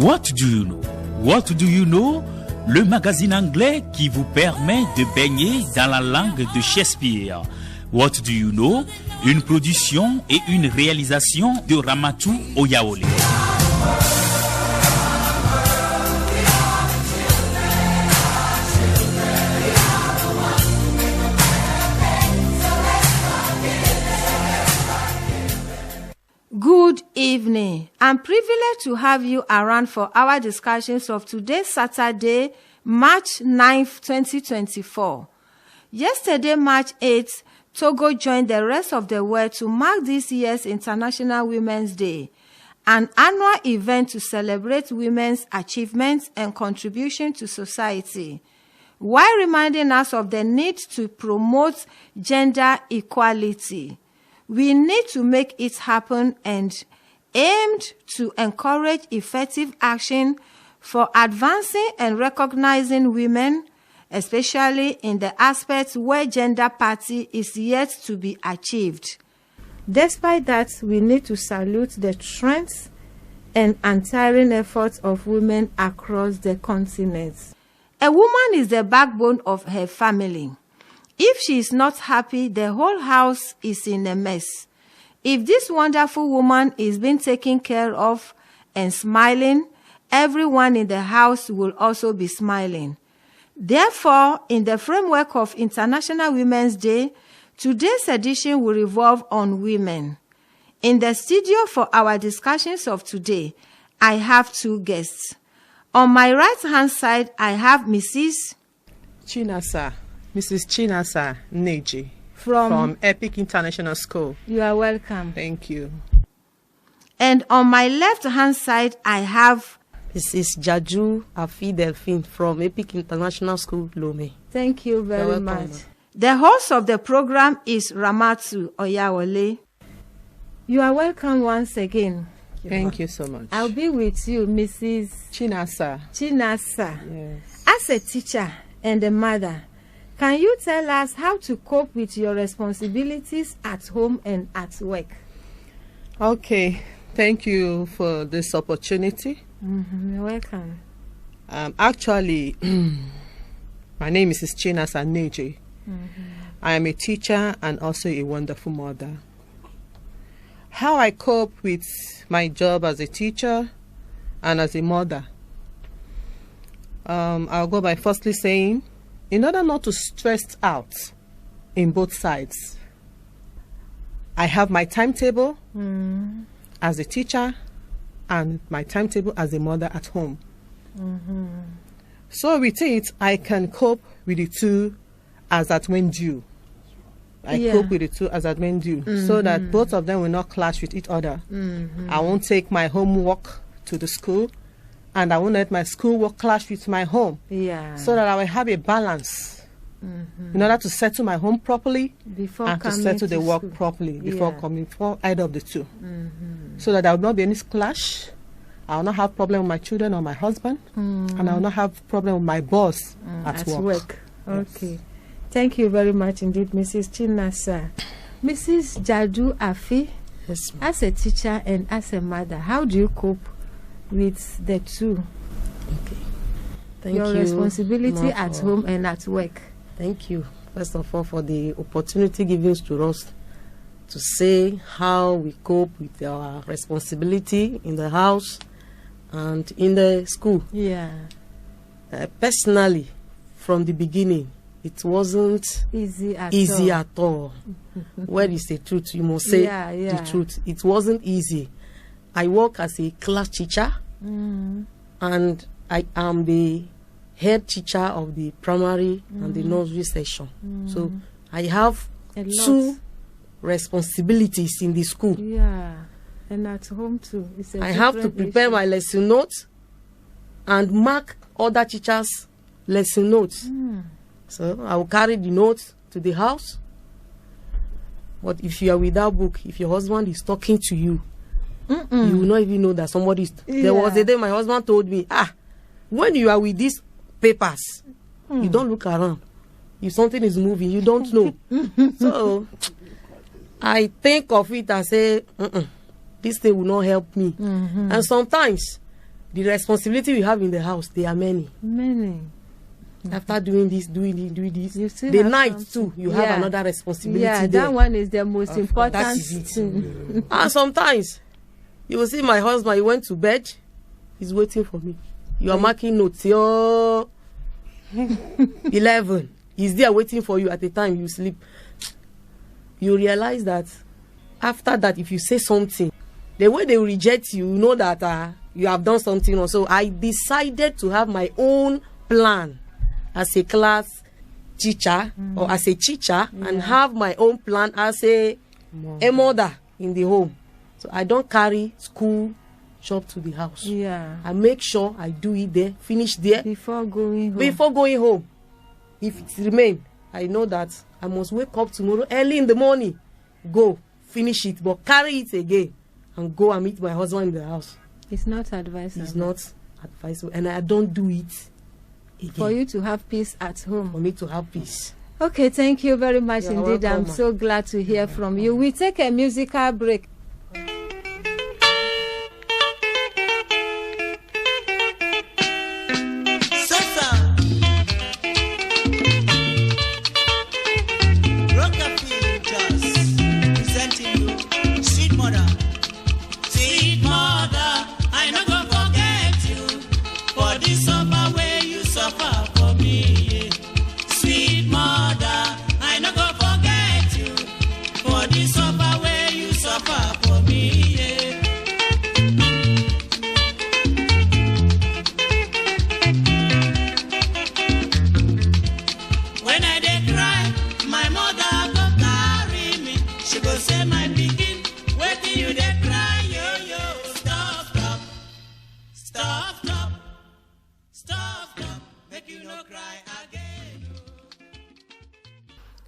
What do you know? What do you know? Le magazine anglais qui vous permet de baigner dans la langue de Shakespeare. What do you know? Une production et une réalisation de RAMATOU OYAWOLE. Good evening. I'm privileged to have you around for our discussions of today's Saturday, March 9th, 2024. Yesterday, March 8th, Togo joined the rest of the world to mark this year's International Women's Day, an annual event to celebrate women's achievements and contribution to society, while reminding us of the need to promote gender equality. We need to make it happen and aimed to encourage effective action for advancing and recognizing women, especially in the aspects where gender parity is yet to be achieved. Despite that, we need to salute the strength and untiring efforts of women across the continent. A woman is the backbone of her family. If she is not happy, the whole house is in a mess. If this wonderful woman is being taken care of and smiling, everyone in the house will also be smiling. Therefore, in the framework of International Women's Day, today's edition will revolve on women. In the studio for our discussions of today, I have two guests. On my right-hand side, I have Mrs. Mrs. Chinasa Neji from Epic International School. You are welcome. Thank you. And on my left-hand side, I have Mrs. Jaju Afi Delphine from Epic International School, Lome. Thank you very much. The host of the program is RAMATOU OYAWOLE. You are welcome once again. Thank you so much. I'll be with you, Mrs. Chinasa. Yes. As a teacher and a mother, can you tell us how to cope with your responsibilities at home and at work? Okay. Thank you for this opportunity. You're welcome. Actually, my name is Chinasa Neji. I am a teacher and also a wonderful mother. How I cope with my job as a teacher and as a mother? I'll go by firstly saying, in order not to stress out in both sides, I have my timetable as a teacher and my timetable as a mother at home. So with it, I can cope with the two as at when due. Cope with the two as at when due, so that both of them will not clash with each other. I won't take my homework to the school, and I won't let my schoolwork clash with my home. So that I will have a balance in order to settle my home properly and to settle the work properly before coming for either of the two. So that there will not be any clash. I will not have problem with my children or my husband, and I will not have problem with my boss at work. Okay. Thank you very much indeed, Mrs. Chinasa. Mrs. Jadu Afi, Yes, as a teacher and as a mother, how do you cope with the two? okay. Thank Your you, responsibility Ma, at for- home and at work. Thank you, first of all, for the opportunity given to us to say how we cope with our responsibility in the house and in the school. Personally, from the beginning, it wasn't Easy at all. Where is the truth? You must say the truth. It wasn't easy. I work as a class teacher, and I am the head teacher of the primary and the nursery section. So I have two responsibilities in the school. And at home too. I have to prepare my lesson notes and mark other teachers' lesson notes. So I will carry the notes to the house. But if you are without book, if your husband is talking to you, you will not even know that somebody is. There was a day my husband told me, when you are with these papers, you don't look around. If something is moving, you don't know. So I think of it and say, this thing will not help me. And sometimes the responsibility we have in the house, they are many. Many. After doing this, doing this, You still the have night something. too, you have another responsibility Yeah, there. that one is the most important That is it. thing. And sometimes, you will see my husband, he went to bed, he's waiting for me. You are marking notes, your 11. He's there waiting for you at the time you sleep. You realize that after that, if you say something, the way they reject you, you know that you have done something wrong. So I decided to have my own plan as a class teacher or as a teacher, and have my own plan as a mother in the home. So I don't carry school job to the house. Yeah. I make sure I do it there, finish there Before going home. before going home. If it remain, I know that I must wake up tomorrow early in the morning, go finish it, but carry it again and go and meet my husband in the house. It's not advisable. It's not advisable, and I don't do it again. For you to have peace at home. For me to have peace. Okay, thank you very much You're indeed. welcome, I'm ma. so glad to hear from you. We take a musical break.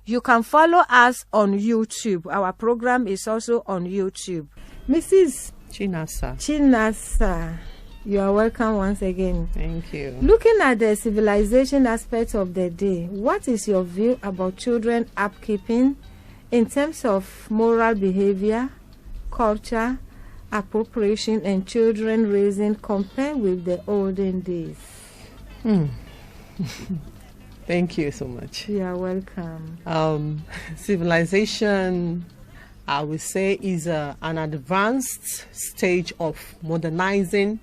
You can follow us on YouTube. Our program is also on YouTube. Mrs. Chinasa, you are welcome once again. Thank you. Looking at the civilization aspect of the day, what is your view about children upkeeping in terms of moral behavior, culture, appropriation, and children raising compared with the olden days? Thank you so much. You are welcome. Civilization, I would say, is an advanced stage of modernizing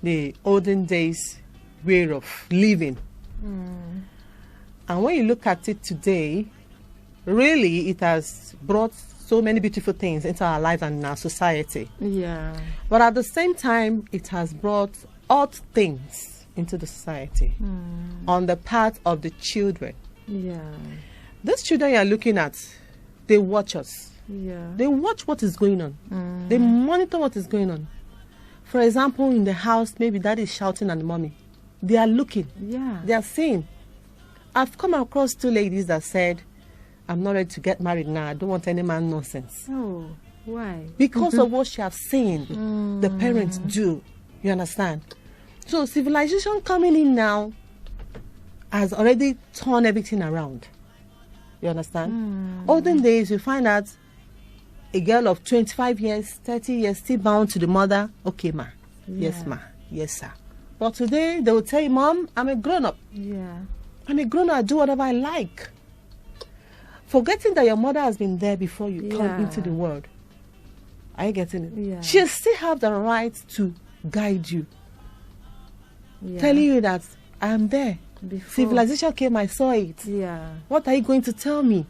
the olden days way of living. And when you look at it today, really it has brought so many beautiful things into our lives and in our society. Yeah. But at the same time, it has brought odd things into the society on the part of the children. Yeah. These children you are looking at, they watch us. Yeah. They watch what is going on. They monitor what is going on. For example, in the house, maybe daddy is shouting at the mommy. They are looking. Yeah. They are seeing. I've come across two ladies that said, I'm not ready to get married now. I don't want any man nonsense. Oh, why? Because of what she has seen the parents do. You understand? So civilization coming in now has already turned everything around. You understand? Olden days, you find out a girl of 25 years, 30 years, still bound to the mother. Okay, ma. Yes, ma. Yes, sir. But today, they will tell you, Mom, I'm a grown-up. Yeah. I'm a grown-up. I do whatever I like. Forgetting that your mother has been there before you come into the world. Are you getting it? Yeah. She still have the right to guide you. Yeah. Telling you that I am there. Before. Civilization came, I saw it. Yeah. What are you going to tell me?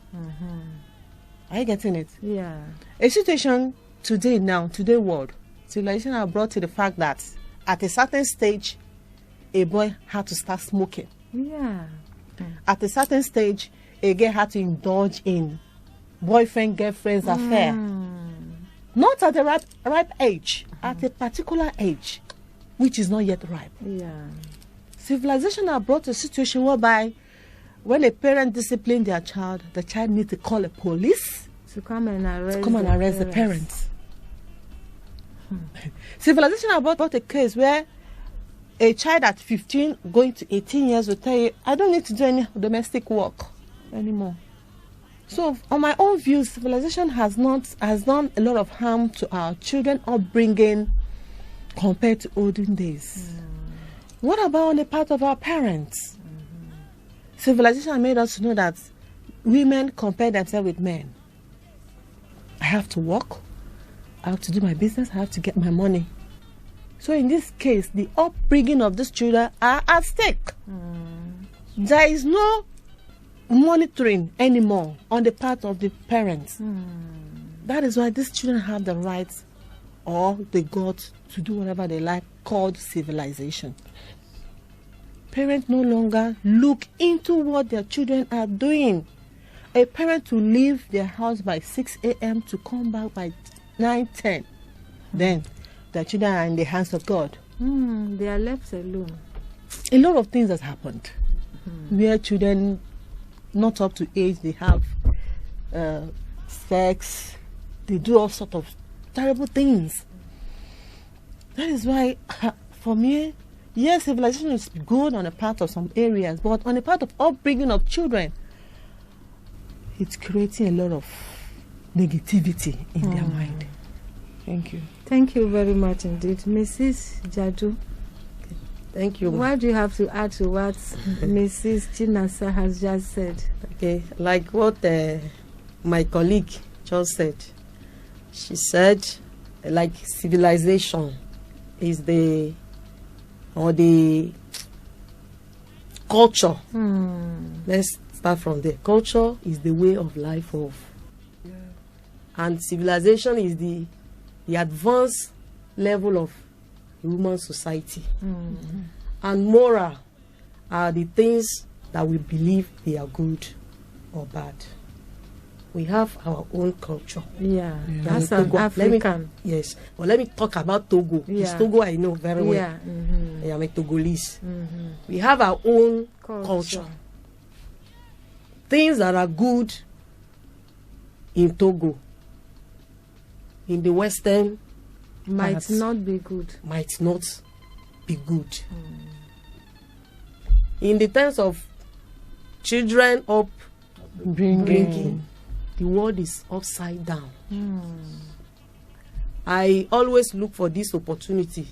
Are you getting it? Yeah. A situation today world, civilization have brought to the fact that at a certain stage, a boy had to start smoking. Yeah. At a certain stage, a girl had to indulge in boyfriend-girlfriend's affair. Not at the ripe age, at a particular age, which is not yet ripe. Yeah. Civilization have brought a situation whereby when a parent disciplines their child, the child needs to call a police To come and arrest, the parents. Civilization have brought a case where a child at 15 going to 18 years will tell you, I don't need to do any domestic work anymore. So on my own view, civilization has done a lot of harm to our children upbringing compared to olden days. What about on the part of our parents? Civilization made us know that women compare themselves with men. I have to work, I have to do my business, I have to get my money. So in this case, the upbringing of these children are at stake. There is no monitoring anymore on the part of the parents. That is why these children have the rights or the got to do whatever they like, called civilization. Parents no longer look into what their children are doing. A parent to leave their house by 6 a.m. to come back by 9, 10. Then their children are in the hands of God. They are left alone. A lot of things has happened. Where children not up to age, they have sex, they do all sorts of terrible things. That is why, for me, yes, civilization is good on the part of some areas, but on the part of upbringing of children, it's creating a lot of negativity in their mind. Thank you. Thank you very much indeed. Mrs. Jadu, Thank you. what do you have to add to what Mrs. Chinasa has just said? Okay, like what my colleague just said. She said, like civilization is the culture. Let's start from there. Culture is the way of life of, and civilization is the advanced level of human society. And moral are the things that we believe they are good or bad. We have our own culture. Yeah, And that's an Togo, African. Yes, but let me talk about Togo. Because Yeah. Togo I know very well. Yeah. I am a Togolese. We have our own culture. Things that are good in Togo, in the Western Might parts, not be good. might not be good. In the terms of children upbringing, the world is upside down. I always look for this opportunity.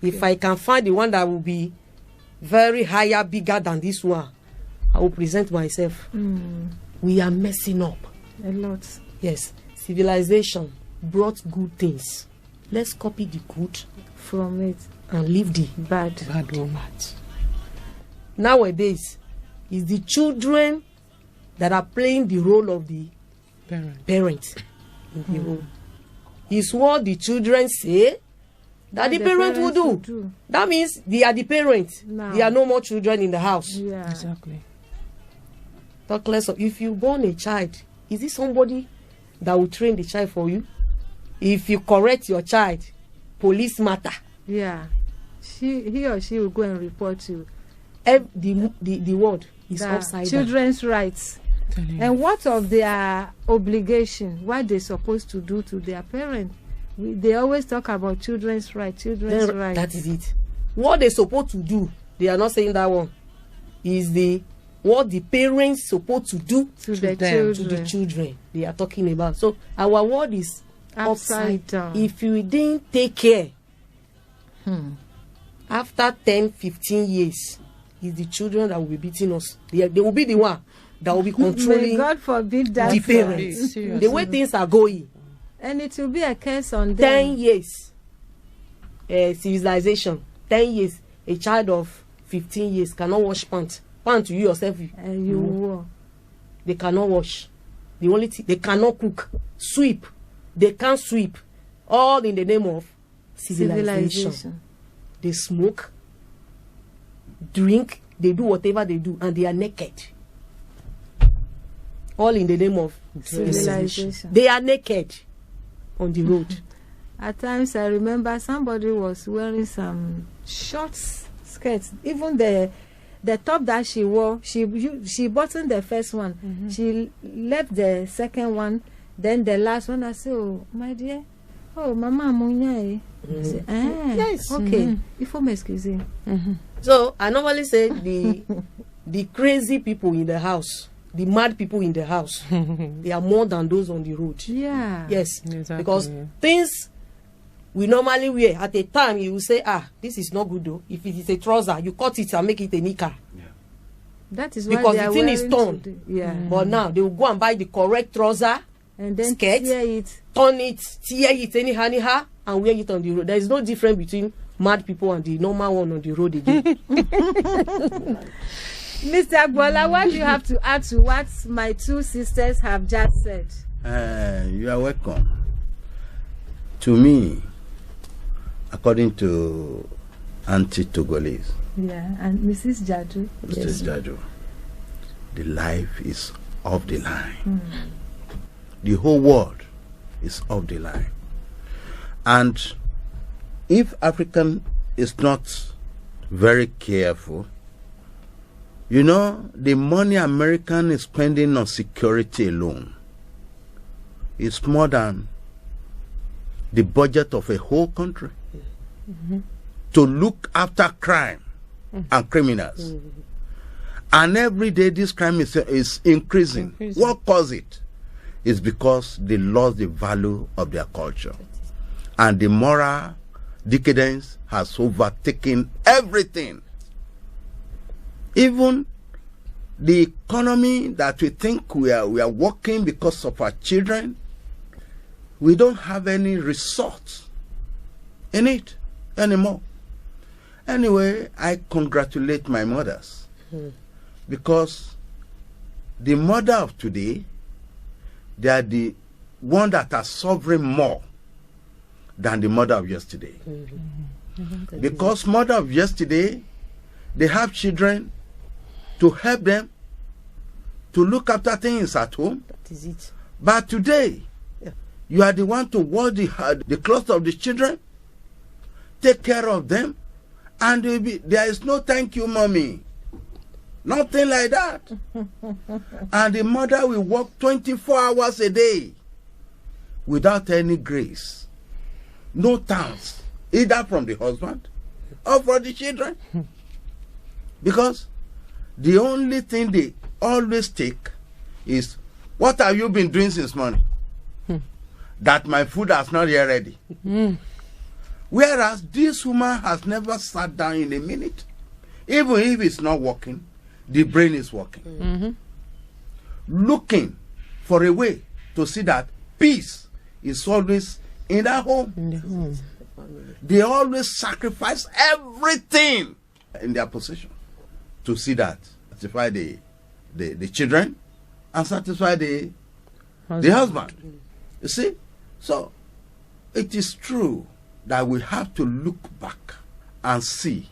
If I can find the one that will be very higher, bigger than this one, I will present myself. We are messing up. A lot. Yes, civilization brought good things. Let's copy the good From it. and leave the Bad. bad. Nowadays, it's the children that are playing the role of the parent in the home. It's what the children say that the parent will do. That means they are the parents. No. There are no more children in the house. Yeah. Exactly. Talk less of, if you born a child, is it somebody that will train the child for you? If you correct your child, police matter. Yeah. He or she will go and report you. The word is The upside down. children's rights. And what of their obligation? What they supposed to do to their parents? They always talk about children's rights. Children's rights. That is it. What they're supposed to do, they are not saying that one. Is what the parents supposed to do To the to children. the children they are talking about. So our world is Upside down. If you didn't take care, after 10, 15 years, it's the children that will be beating us. They will be the one that will be May controlling God forbid that. the parents. The way things are going. And it will be a curse on 10 them. years civilization, 10 years, a child of 15 years cannot wash pants you yourself, And you war. they cannot wash. The only thing, they cannot cook, sweep, they can't sweep, all in the name of civilization. They smoke, drink, they do whatever they do, and they are naked, all in the name of Civilization. They are naked on the road. At times, I remember somebody was wearing some short skirts. Even the top that she wore, she buttoned the first one. She left the second one. Then the last one, I said, "Oh, my dear, oh, Mama Munya." I said, Yes. okay. If I'm excusing. So I normally say the crazy people in the house, the mad people in the house, they are more than those on the road. Yeah. Yes, Exactly. because things we normally wear. At a time, you will say, this is not good though. If it is a trouser, you cut it and make it a knicker. That is why because they are the thing is wearing torn. Yeah. But now they will go and buy the correct trouser, and then skirt, tear it, turn it, tear it anyhow, and wear it on the road. There is no difference between mad people and the normal one on the road again. Mr. Agbola, what do you have to add to what my two sisters have just said? You are welcome. To me, according to Auntie Togolese, and Mrs. Jaju. Mrs. Jaju, the life is off the line. The whole world is off the line. And if African is not very careful, the money American is spending on security alone is more than the budget of a whole country to look after crime and criminals. And every day this crime is increasing. What caused it? It's because they lost the value of their culture. And the moral decadence has overtaken everything. Even the economy that we think we are working because of our children, we don't have any resource in it anymore. Anyway, I congratulate my mothers because the mother of today, they are the one that are suffering more than the mother of yesterday. Because mother of yesterday, they have children to help them to look after things at home. That is it. But today, you are the one to wash the clothes of the children, take care of them, and there is no thank you, mommy. Nothing like that. And the mother will work 24 hours a day without any grace. No thanks, either from the husband or from the children. Because the only thing they always take is, what have you been doing since morning? That my food has not yet ready. Whereas this woman has never sat down in a minute. Even if it's not working, the brain is working. Looking for a way to see that peace is always in their home. They always sacrifice everything in their possession to see that, satisfy the children and satisfy the husband. You see? So it is true that we have to look back and see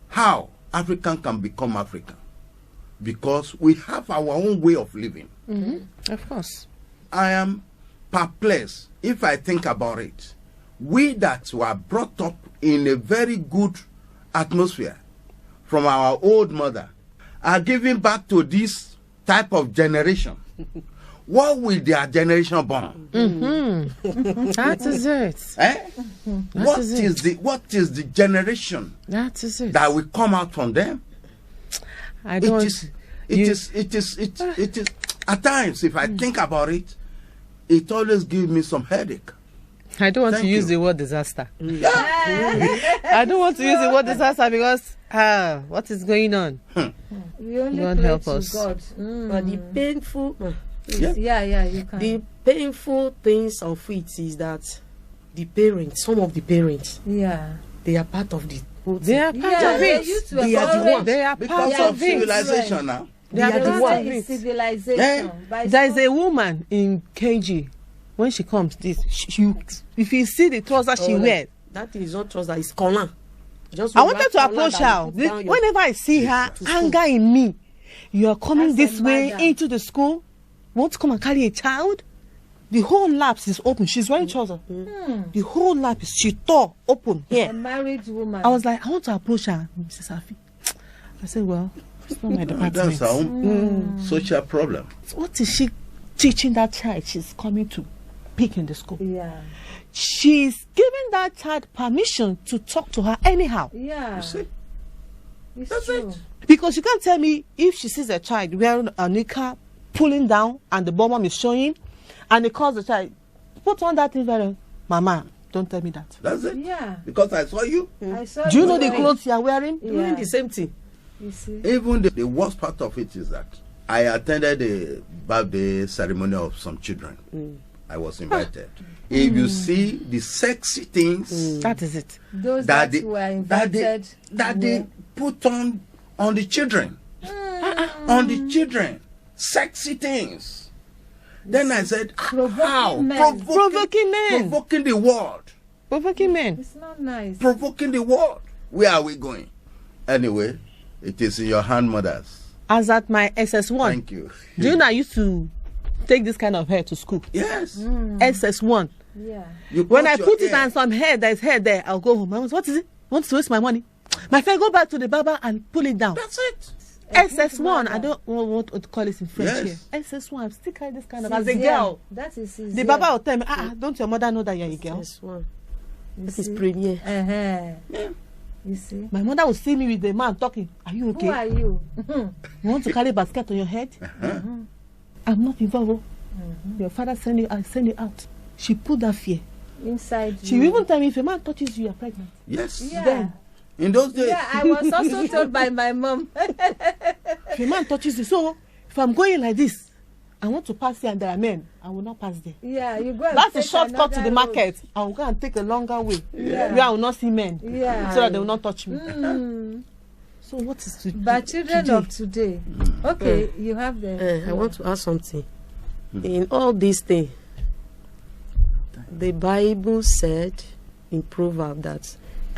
how African can become African, because we have our own way of living. Of course. I am perplexed if I think about it. We that were brought up in a very good atmosphere from our old mother are giving back to this type of generation. What will their generation born? That is it. What is the generation that is it that will come out from them? I don't. It is. At times, if I think about it, it always gives me some headache. I don't want to use the word disaster. I don't want to use the word disaster because what is going on? We only God pray help to us. God. But the painful, you can. the painful things of it is that the parents, some of the parents, they are part of the whole thing. They are part of it. They are the ones. They are Because part of of it. civilization now. They are the ones. Civilization. There is a woman in KG. When she comes, if you see the trouser she wears, that is not trouser, it's collar. I wanted to approach her. Whenever I see her, anger in me. You are coming this way into the school, want to come and carry a child? The whole lap is open. She's wearing trouser. The whole lap is she tore open here. A married woman. I was like, I want to approach her. Mrs. Safi. I said, well, it's not my department. That's our own social problem. What is she teaching that child she's coming to pick in the school? She's giving that child permission to talk to her anyhow. You see? That's it. Because you can't tell me if she sees a child wearing a knicker pulling down and the bottom is showing, and they calls the child, put on that thing, Mama, Don't tell me that. That's it. Yeah. Because I saw you. I saw Do you know wearing- the clothes you are wearing? Doing the same thing. You see? Even the worst part of it is that I attended the birthday ceremony of some children. I was invited. If you see the sexy things That is it. Those that that they, were that invited. they put on the children. On the children. Sexy things. Then I said, how? men. Provoking men. Provoking the world. Provoking men. It's not nice. Provoking the world. Where are we going? Anyway, it is in your hand, mothers. As at my SS1. Thank you. Do you know I used to take this kind of hair to school? Yes. SS1. Yeah. You When cut I your put it hair. on some hair, there's hair there, I'll go home. I was, what is it? Want to waste my money? My friend, go back to the barber and pull it down. That's it. SS1. I don't know what to call it in French Yes. here. SS1. I'm still carrying this kind of as a Sincere. girl. That is The barber will tell me, don't your mother know that you're a girl? This one. You This is see? premier. You see? My mother will see me with the man talking. Are you okay? Who are you? You want to carry a basket on your head? I'm not involved. Your father send you out. She put that fear. Inside She you. will even tell me if a man touches you, you're pregnant. Yes. Yeah. Then, In those days. Yeah, I was also told by my mom. if a man touches you, so if I'm going like this, I want to pass here and there are men, I will not pass there. Yeah, you go and That's a take shortcut to another the road. market. I will go and take a longer way Yeah. where I will not see men, Yeah. so that they will not touch me. Mm. So what is to But children today? of today. Okay, you have the. I want to ask something. In all these things, the Bible said in Proverbs that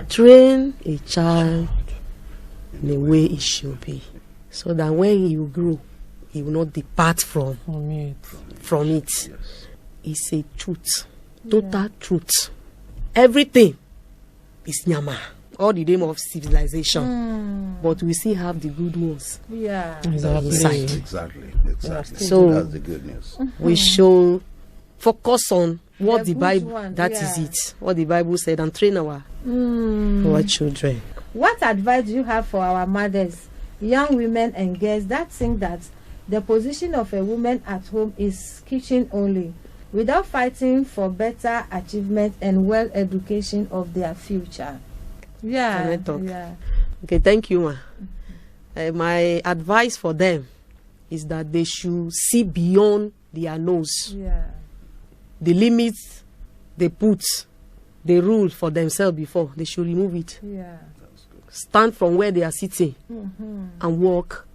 train a child in the way it should be, so that when he will grow, he will not depart from it. It's a truth, total truth. Everything is nyama, all the name of civilization, but we still have the good ones. Yeah. Inside. Exactly. So- That's the good news. We should focus on what The the good Bible, one, that is yeah. it, what the Bible said, and train our children. What advice do you have for our mothers, young women and girls that think that the position of a woman at home is kitchen only, without fighting for better achievement and well education of their future? Yeah. Can I talk? Yeah. Okay, thank you, ma. My advice for them is that they should see beyond their nose, Yeah. the limits they put, the rule for themselves before. They should remove it. Yeah. Stand from where they are sitting and work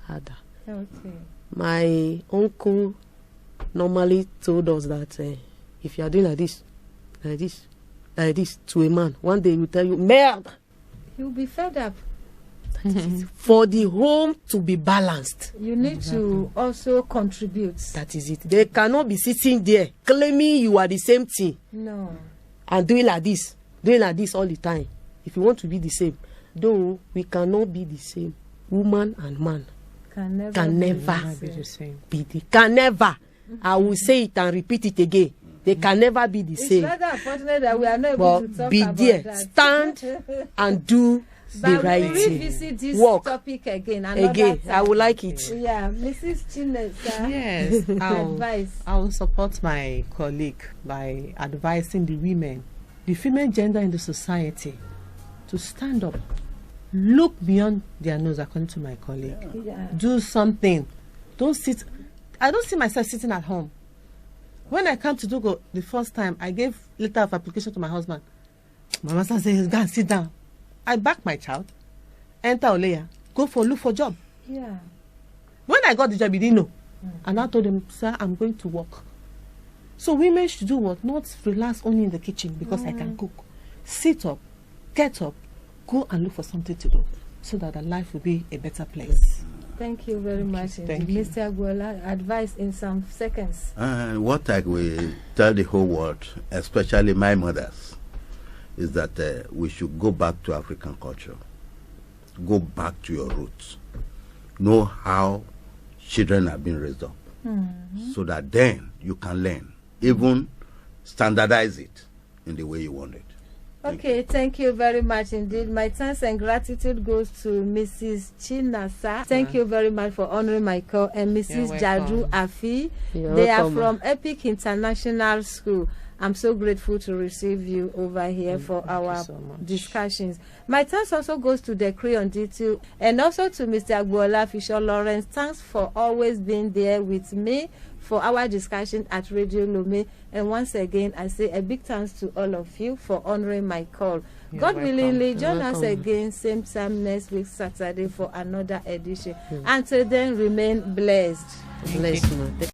harder. Okay. My uncle normally told us that if you are doing like this to a man, one day he will tell you, merde. You'll be fed up. For the home to be balanced, You need to also contribute. that is it. They cannot be sitting there claiming you are the same thing No. and doing like this all the time. If you want to be the same, though we cannot be the same, woman and man Can never. can be never the same. be the can never. I will say it and repeat it again. They can never be the It's same. rather unfortunate that we are not able to But talk be about there, that. stand and do the But right we'll thing. revisit this Work topic again. another again. I time. would like it. Yeah, Mrs. Chinesa. Yes, Advice. I will support my colleague by advising the women, the female gender in the society, to stand up, look beyond their nose, according to my colleague. Yeah. Do something. Don't sit. I don't see myself sitting at home. When I come to Togo the first time, I gave letter of application to my husband. My master says, go and sit down. I back my child, enter Oleya, look for job. Yeah. When I got the job, he didn't know. And I told him, sir, I'm going to work. So women should do what? Not relax only in the kitchen because I can cook. Sit up, get up, go and look for something to do so that the life will be a better place. Thank you very much, Thank indeed. you. Mr. Aguola. Advice in some seconds. And what I will tell the whole world, especially my mothers, is that we should go back to African culture. Go back to your roots. Know how children have been raised up. So that then you can learn. Even standardize it in the way you want it. Okay, thank you very much indeed. My thanks and gratitude goes to Mrs. Chinasa. Thank you very much for honoring my call. And Mrs. You're Jadu welcome. Afi. You're They are welcome. from Epic International School. I'm so grateful to receive you over here for our discussions. My thanks also goes to the crew on duty and also to Mr. Agbola Fisher Lawrence. Thanks for always being there with me for our discussion at Radio Lome. And once again, I say a big thanks to all of you for honoring my call. God willingly, join us again same time next week, Saturday, for another edition. Until then, remain blessed. Blessed.